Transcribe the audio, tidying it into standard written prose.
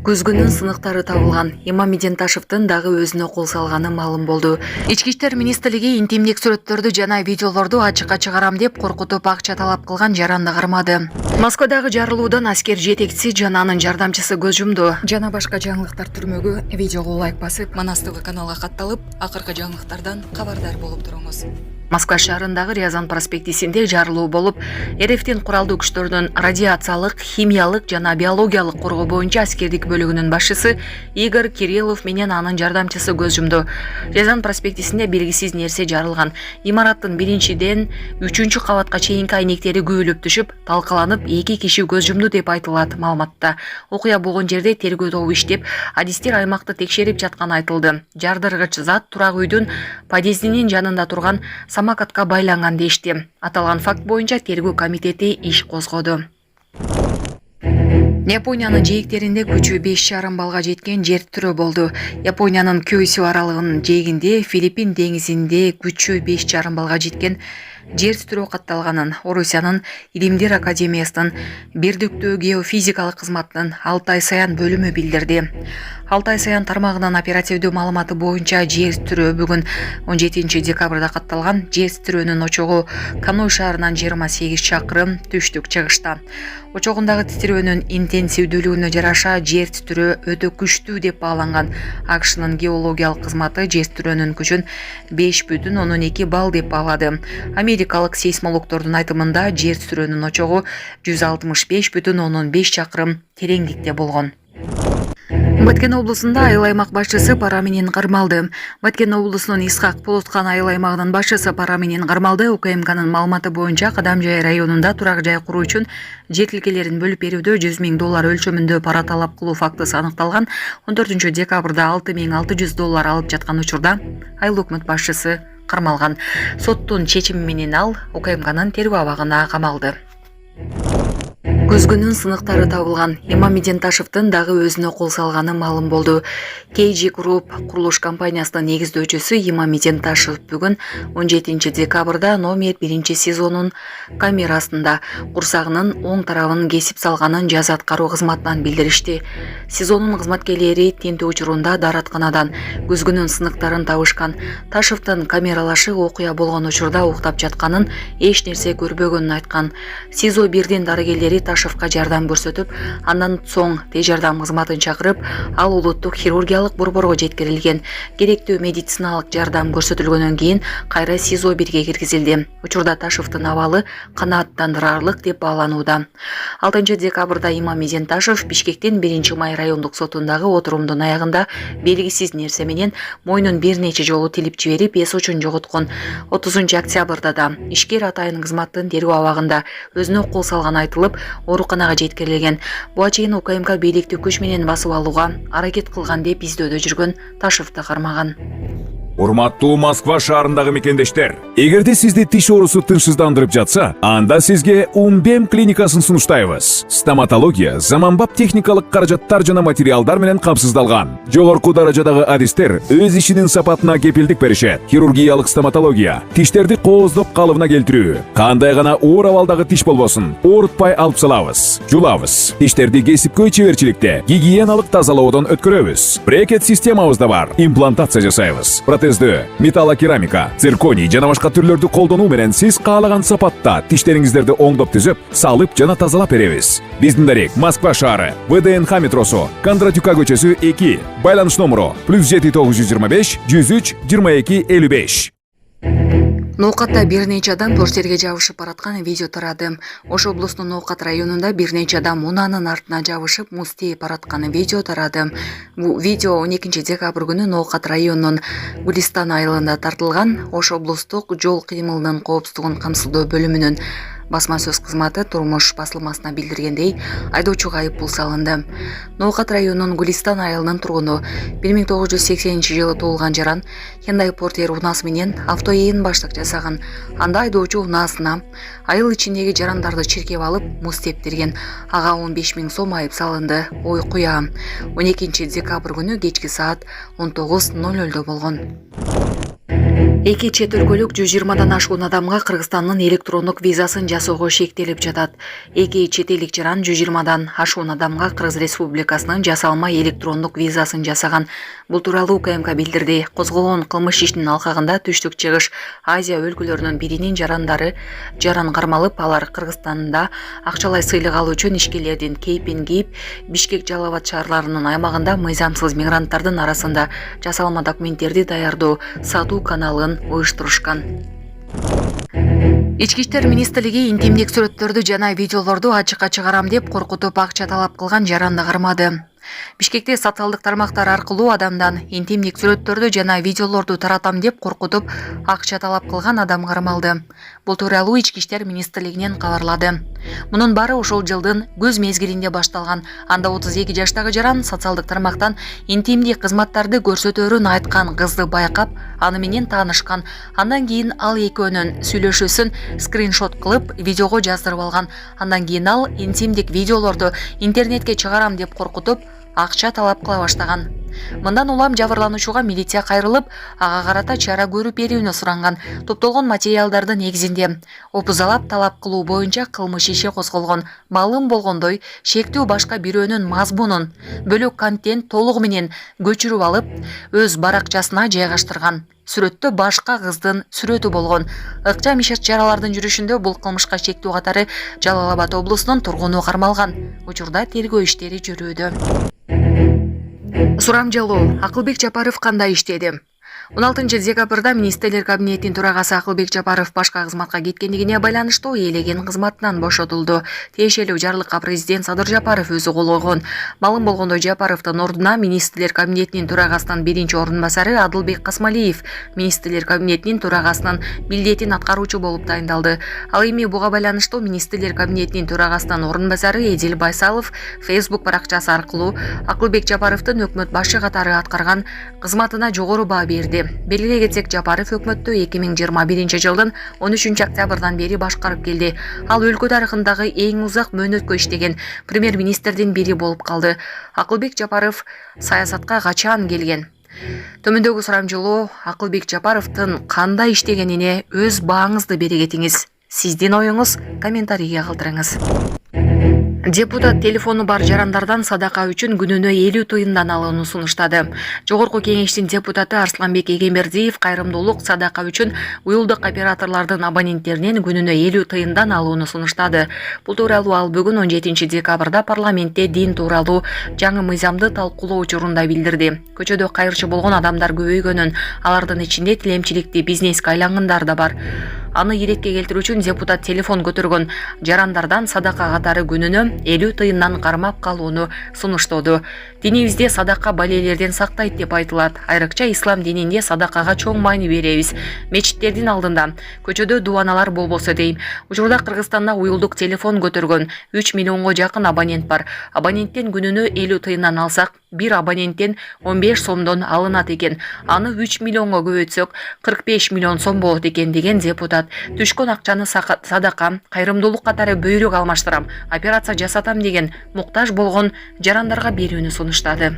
Көзгүнүн сыныктары табылган. Имам Меденташевдин дагы өзүнө кол салганы маалым болду. Ички иштер министрлиги интимдик сүрөттөрдү жана видеолорду ачыкка чыгарам деп коркутуп акча талап кылган жаранды кармады. Москвадагы жарылуудан аскер жетекчиси жана анын жардамчысы көз жумду. Жана башка жаңылыктар түрмөгү видеого лайк басып, Манас ТВ каналга катталып, акыркы жаңылыктардан кабардар болуп туруңуз. Москва шаарындагы Рязан проспектисинде жарылуу болуп, РФтин куралдуу күчтөрдүн радиациялык, химиялык жана биологиялык коргоо боюнча аскердик бөлүгүнүн башчысы Игорь Кириллов менен анын жардамчысы көз жумду. Рязан проспектисинде белгисиз нерсе жарылган. Имараттын 1-ден 3-кабатка чейинки айнектери күбөлүп түшүп, талкаланып, 2 киши көз жумду деп айтылат маалыматта. Окуя болгон жерде тергөө тобу иштеп, адистер аймакты текшерип жатканы айтылды. Жардыргыч зат турак үйдүн подъездинин жанында турган самокатка байланган дешти. Аталган факт боюнча тергөө комитети иш козгоду. Япониянын жээктеринде күчү 5,5 балга жеткен жер тирөө болду. Япониянын Кёйсю аралыгынын жээгинде Филиппин деңизинде күчү 5,5 балга жеткен жер тирөө катталганын Орусиянын Илимдер академиясынын бирдиктүү геофизикалык кызматынын 6 ай саян бөлүмү билдирди. 6 ай саян тармагынын оперативдүү маалыматы боюнча жер тирөө бүгүн 17 декабрда катталган. Жер тирөөнүн очогу Каной шаарынан 28 чакырым түштүк чыгышта. Очогундагы титирөөнүн интенсивдүүлүгүнө жараша жер титирөө өтө күчтүү деп бааланган. АКШнын геологиялык кызматы жер титирөөнүн күчүн 5,2 балл деп баалады. Америкалык сейсмологдордун айтымында жер титирөөнүн очогу 165,5 чакырым тереңдикте болгон. Баткен облусунда айыл аймак башчысы пара менен кармалды. Баткен облусунун Исхак Полоткан айыл аймагынын башчысы пара менен кармалды. УКМКнын маалыматы боюнча Кадамжай районунда турак жай куруу үчүн жер тилкелерин бөлүп берүүдө $100,000 өлчөмүндө пара талап кылуу фактысы аныкталган. 14 декабрда $6,600 алып жаткан учурда айыл өкмөт башчысы кармалган. Соттун чечими менен ал УКМКнын тергөө абагына камалды. Көзгүнүн сыныктары табылган. Имам Меденташевдин дагы өзүнө кол салганы маалым болду. KG Group курулуш компаниясынын негиздөөчүсү Имам Меденташев бүгүн 17 декабрда номер 1 сезонун камерасында курсагынын оң тарабын кесип салганын жаза аткаруу кызматынан билдиришти. Сезонун кызматкерлери тинтүү учурунда дааратканадан көзгүнүн сыныктарын табышкан. Ташевдин камералашы окуя болгон учурда уктап жатканын, эч нерсе көрбөгөнүн айткан. СИЗО 1дин дарыгерлери Ташевка жардам көрсөтүп, андан соң тез жардам кызматын чакырып, ал улуттук хирургиялык борборго жеткирилген. Керектүү медициналык жардам көрсөтүлгөндөн кийин кайра СИЗО 1ге киргизилди. Учурда Ташевдин абалы канааттандырарлык деп бааланууда. 6 декабрда Имам Меденташев Бишкектин 1 май райондук сотундагы отурумдун аягында белгисиз нерсе менен мойнун бир нече жолу тилип жиберип, эс учун жоготкон. 30 октябрда да ишкер атайын кызматтын тергөө абагында өзүнө кол салганы айтылып, ооруканага жеткирилген. Буга чейин УКМК бийликти күч менен басып алууга аракет кылган деп издөөдө жүргөн Ташевди кармаган. Урматтуу Москва шаарындагы мекендештер, эгерде сизди тиш оорусу тынчсыздандырып жатса, анда сизге Умбем клиникасын сунуштайбыз. Стоматология заманбап техникалык каражаттар жана материалдар менен камсыздалган. Жогорку даражадагы адистер өз ишинин сапатына кепилдик беришет. Хирургиялык стоматология, тиштерди кооздоп калыбына келтирүү, кандай гана оор абалдагы тиш болбосун, оорутпай алып салабыз, жулабыз. Тиштерди кесипкөй чеберчиликте, гигиеналык тазалоодон өткөрөбүз. Брекет системабыз да бар. Имплантация жасайбыз. Протездөө, металлокерамика, цирконий жана башка түрлөрдү колдонуу менен сиз каалаган сапатта тиштериңиздерди оңдоп түзөп, салып жана тазалап беребиз. Биздин дарек Москва шаары, ВДНХ метросу, Кондратюка көчөсү 2, байланыш номеру +7 925 103 22 55. Ноокатта бир нече адам портерге жабышып бараткан видео тарады. Ош облусунун Ноокат районунда бир нече адам унаанын артына жабышып муз тээп бараткан видео тарады. Бул видео 12 декабрь күнү Ноокат районунун Гулистан айылында тартылган. Ош облустук жол кыймылынын коопсуздугун камсыздоо бөлүмүнүн басма сөз кызматы Турмуш басылмасына билдиргендей, айдоочуга айыппул салынды. Ноокат районунун Гулистан айылынын тургуну 1980-жылы туулган жаран Hyundai Porter унаасы менен автоээн баштык жасаган. Анда айдоочу унаасына айыл ичиндеги жарандарды чиркеп алып муз тептирген. Ага 15,000 сом айып салынды. Окуя 12 декабрь күнү кечки саат 19:00 болгон. Эки чет өлкөлүк 120дан ашуун адамга Кыргызстандын электрондук визасын жасоого шектелип жатат. Эки чет элдик жаран 120дан ашуун адамга Кыргыз Республикасынын жасалма электрондук визасын жасаган. Бул тууралуу УКМК билдирди. Козголгон кылмыш ишинин алкагында Түштүк Чыгыш Азия өлкөлөрүнүн биринин жаран кармалып, алар Кыргызстанда акчалай сыйлык алуу үчүн ишкерлердин кейпин кийип, Бишкек Жалал Абад шаарларынын аймагында мыйзамсыз мигранттардын арасында жасалма документтерди даярдоо, сатуу каналын уюштурушкан. Ички иштер министрлиги интимдик сүрөттөрдү жана видеолорду ачыкка чыгарам деп коркутуп акча талап кылган жаранды кармады. Бишкекте социалдык тармактар аркылуу адамдан интимдик сүрөттөрдү жана видеолорду таратам деп коркутуп акча талап кылган адам кармалды. Бул тууралуу Ички иштер министрлигинен кабарлады. Мунун баары ошол жылдын көз мезгилинде башталган. Анда 32 жаштагы жаран социалдык тармактан интимдик кызматтарды көрсөтөөрүн айткан кызды байкап, аны менен таанышкан. Андан кийин ал экөөнүн сүйлөшүүсүн скриншот кылып, видеого жаздырып алган. Андан кийин ал интимдик видеолорду интернетке чыгарам деп коркутуп, акча талап кыла баштаган. Мындан улам жабырлануучуга милиция кайрылып, ага карата чара көрүп берүүнү суранган. Топтолгон материалдардын негизинде опузалап талап кылуу боюнча кылмыш иши козголгон. Маалым болгондой, шектүү башка бирөөнүн мазмунун бөлөк контент толугу менен көчүрүп алып, өз баракчасына жайгаштырган. Сүрөттө башка кыздын сүрөтү болгон. Ыкчам иш-чаралардын жүрүшүндө бул кылмышка шектүү катары Жалал Абад облусунун тургуну кармалган. Учурда тергөө иштери жүрүүдө. Сурамжылоо. Акылбек Жапаров кандай иштеди? 16 декабрда министрлер кабинетинин төрагасы Акылбек Жапаров башка кызматка кеткендигине байланыштуу ээлеген кызматынан бошотулду. Тиешелүү жарлыкка президент Садыр Жапаров өзү кол койгон. Маалым болгондой, Жапаровдун ордуна министрлер кабинетинин төрагасынын биринчи орун басары Адылбек Касмалиев министрлер кабинетинин төрагасынын милдетин аткаруучу болуп тайындалды. Ал эми буга байланыштуу министрлер кабинетинин төрагасынын орун басары Эдил Байсалов Facebook баракчасы аркылуу Акылбек Жапаровдун өкмөт башы катары аткарган кызматына жогору баа берди. Белгилей кетсек, Жапаров өкмөттү 2021 жылдын 13 октябрдан бери башкарып келди. Ал өлкө тарыхындагы эң узак мөөнөткө иштеген премьер-министрдин бири болуп калды. Акылбек Жапаров саясатка качан келген? Төмөндөгү сурамжылоо Акылбек Жапаровдун кандай иштегенине өз бааңызды бере кетиңиз. Сиздин оюңуз комментарийге калтырыңыз. Депутат телефону бар жарандардан садака үчүн күнүнө 50 тыйындан алууну сунуштады. Жогорку кеңештин депутаты Арсланбек Эгембердиев кайрымдуулук садака үчүн уюлдук операторлордун абоненттеринен күнүнө 50 тыйындан алууну сунуштады. Бул тууралуу ал бүгүн 17 декабрда парламентте дин тууралуу жаңы мыйзамды талкуулоо учурунда билдирди. Көчөдө кайрчы болгон адамдар көбөйгөнүн, алардын ичинде тилемчиликти бизнеске айлангандар да бар. Аны иретке келтирүү үчүн депутат телефон көтөргөн жарандардан садака катары күнүнө 50 тыйындан кармап калууну сунуштоду. Динибизде садака балелерден сактайт деп айтылат. Айрыкча ислам дининде садакага чоң маани беребиз. Мечиттердин алдында, көчөдө дубаналар болбосо дейм. Учурда Кыргызстанда уюлдук телефон көтөргөн 3 миллионго жакын абонент бар. Абоненттен күнүнө 50 тыйындан алсак, бир абоненттен 15 сомдон алынат экен. Аны 3 миллионго көбөйтсөк, 45 миллион сом болот экен деген депутат. Түшкөн акчаны садака, кайрымдуулук катары бөйрөк алмаштырам, операция жасатам деген муктаж болгон жарандарга берүүнү сунуштады.